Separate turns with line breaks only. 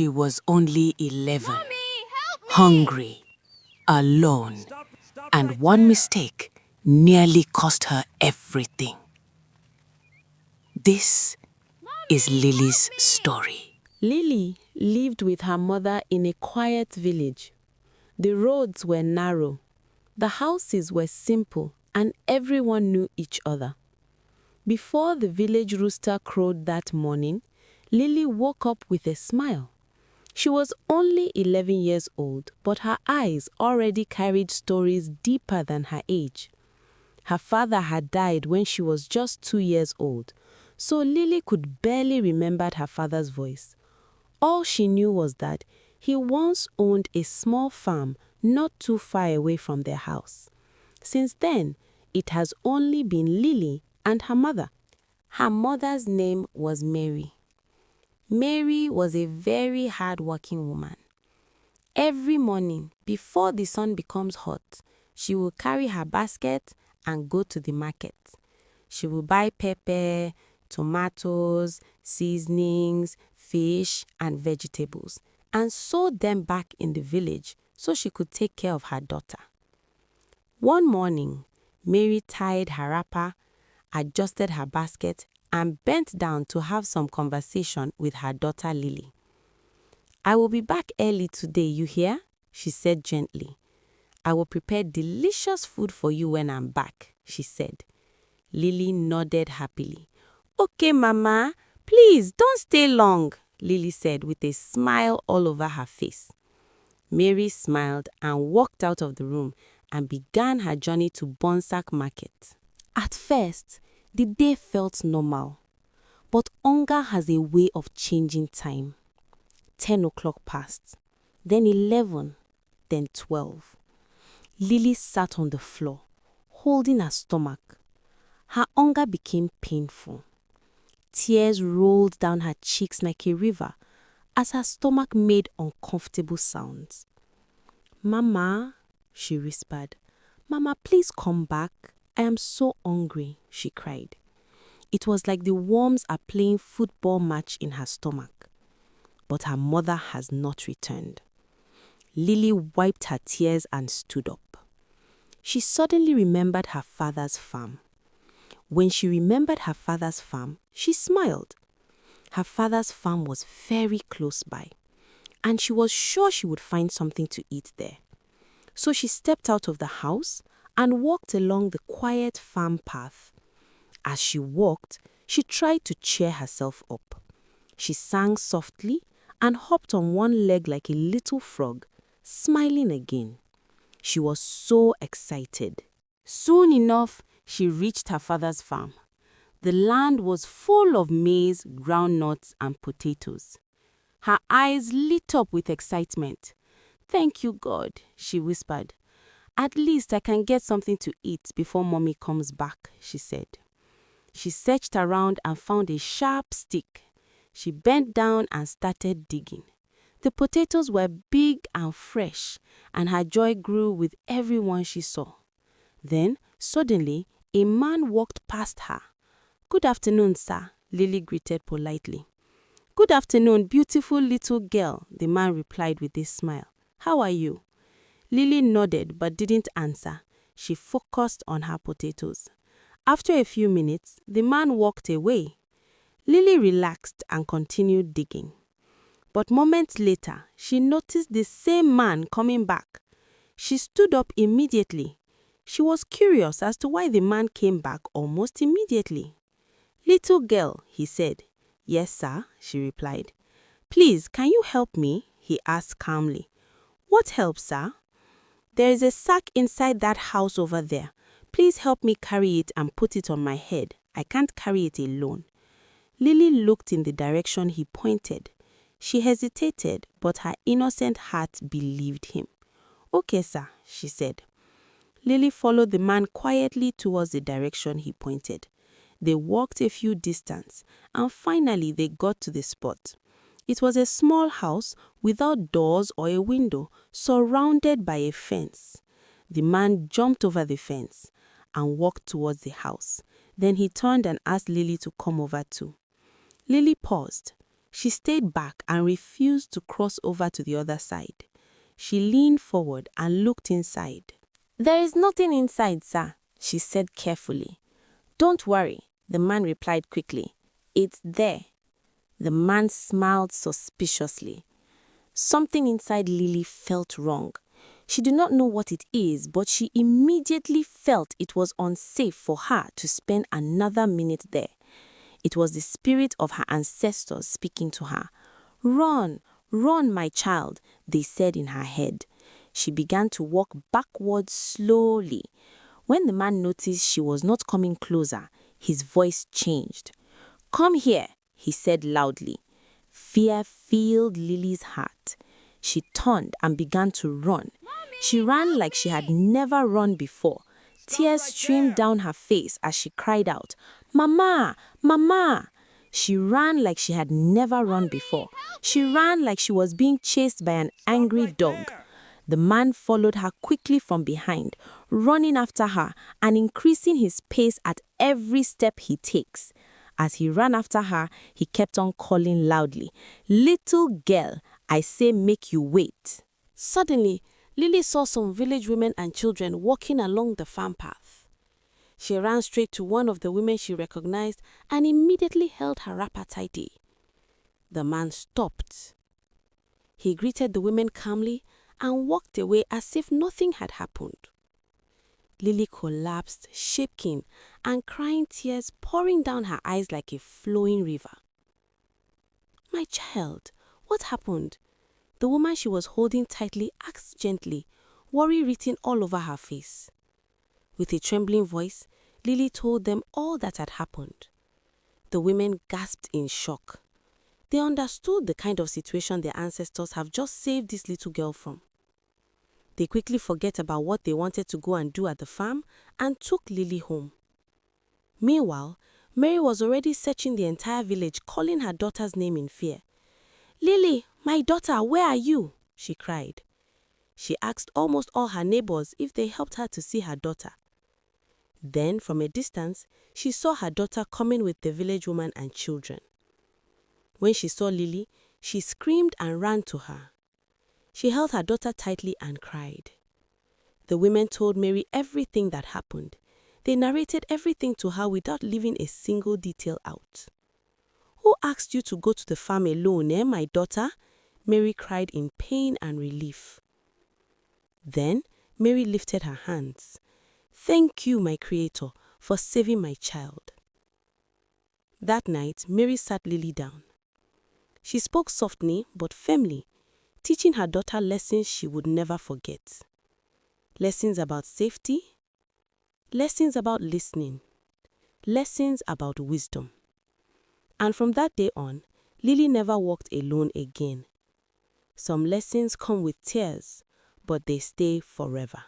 She was only 11,
Mommy, help me!
hungry, alone, and one mistake nearly cost her everything. This is Lily's story.
Lily lived with her mother in a quiet village. The roads were narrow, the houses were simple, and everyone knew each other. Before the village rooster crowed that morning, Lily woke up with a smile. She was only 11 years old, but her eyes already carried stories deeper than her age. Her father had died when she was just 2 years old, so Lily could barely remember her father's voice. All she knew was that he once owned a small farm not too far away from their house. Since then, it has only been Lily and her mother. Her mother's name was Mary. Mary was a very hard-working woman. Every morning, before the sun becomes hot, she will carry her basket and go to the market. She will buy pepper, tomatoes, seasonings, fish, and vegetables, and sew them back in the village so she could take care of her daughter. One morning, Mary tied her wrapper, adjusted her basket, and bent down to have some conversation with her daughter Lily. "I will be back early today, you hear?" she said gently. "I will prepare delicious food for you when I'm back," she said. Lily nodded happily. "Okay, Mama, please don't stay long," Lily said with a smile all over her face. Mary smiled and walked out of the room and began her journey to Bonsack Market. At first, the day felt normal, but hunger has a way of changing time. 10 o'clock passed, then 11, then 12. Lily sat on the floor, holding her stomach. Her hunger became painful. Tears rolled down her cheeks like a river as her stomach made uncomfortable sounds. "Mama," she whispered. "Mama, please come back. I am so hungry," she cried. It was like the worms are playing football match in her stomach. But her mother has not returned. Lily wiped her tears and stood up. She suddenly remembered her father's farm. When she remembered her father's farm, she smiled. Her father's farm was very close by, and she was sure she would find something to eat there. So she stepped out of the house and walked along the quiet farm path. As she walked, she tried to cheer herself up. She sang softly and hopped on one leg like a little frog, smiling again. She was so excited. Soon enough, she reached her father's farm. The land was full of maize, groundnuts, and potatoes. Her eyes lit up with excitement. "Thank you, God," she whispered. "At least I can get something to eat before Mommy comes back," she said. She searched around and found a sharp stick. She bent down and started digging. The potatoes were big and fresh, and her joy grew with every one she saw. Then, suddenly, a man walked past her. "Good afternoon, sir," Lily greeted politely. "Good afternoon, beautiful little girl," the man replied with a smile. "How are you?" Lily nodded but didn't answer. She focused on her potatoes. After a few minutes, the man walked away. Lily relaxed and continued digging. But moments later, she noticed the same man coming back. She stood up immediately. She was curious as to why the man came back almost immediately. "Little girl," he said. "Yes, sir," she replied. "Please, can you help me?" he asked calmly. "What help, sir?" "There is a sack inside that house over there. Please help me carry it and put it on my head. I can't carry it alone." Lily looked in the direction he pointed. She hesitated, but her innocent heart believed him. "Okay, sir," she said. Lily followed the man quietly towards the direction he pointed. They walked a few distance, and finally they got to the spot. It was a small house without doors or a window, surrounded by a fence. The man jumped over the fence and walked towards the house. Then he turned and asked Lily to come over too. Lily paused. She stayed back and refused to cross over to the other side. She leaned forward and looked inside. "There is nothing inside, sir," she said carefully. "Don't worry," the man replied quickly. "It's there." The man smiled suspiciously. Something inside Lily felt wrong. She did not know what it is, but she immediately felt it was unsafe for her to spend another minute there. It was the spirit of her ancestors speaking to her. "Run, run, my child," they said in her head. She began to walk backwards slowly. When the man noticed she was not coming closer, his voice changed. "Come here," he said loudly. Fear filled Lily's heart. She turned and began to run. She ran like she had never run before. Tears streamed down her face as she cried out, "Mama! Mama!" She ran like she had never run before. She ran like she was being chased by an angry dog. The man followed her quickly from behind, running after her and increasing his pace at every step he takes. As he ran after her, he kept on calling loudly, "Little girl, I say make you wait." Suddenly, Lily saw some village women and children walking along the farm path. She ran straight to one of the women she recognized and immediately held her wrapper tightly. The man stopped. He greeted the women calmly and walked away as if nothing had happened. Lily collapsed, shaking and crying, tears pouring down her eyes like a flowing river. "My child, what happened?" The woman she was holding tightly asked gently, worry written all over her face. With a trembling voice, Lily told them all that had happened. The women gasped in shock. They understood the kind of situation their ancestors have just saved this little girl from. They quickly forget about what they wanted to go and do at the farm and took Lily home. Meanwhile, Mary was already searching the entire village, calling her daughter's name in fear. "Lily, my daughter, where are you?" she cried. She asked almost all her neighbors if they helped her to see her daughter. Then, from a distance, she saw her daughter coming with the village woman and children. When she saw Lily, she screamed and ran to her. She held her daughter tightly and cried. The women told Mary everything that happened. They narrated everything to her without leaving a single detail out. "Who asked you to go to the farm alone, my daughter?" Mary cried in pain and relief. Then Mary lifted her hands. "Thank you, my Creator, for saving my child." That night, Mary sat Lily down. She spoke softly but firmly, teaching her daughter lessons she would never forget. Lessons about safety, lessons about listening, lessons about wisdom. And from that day on, Lily never walked alone again. Some lessons come with tears, but they stay forever.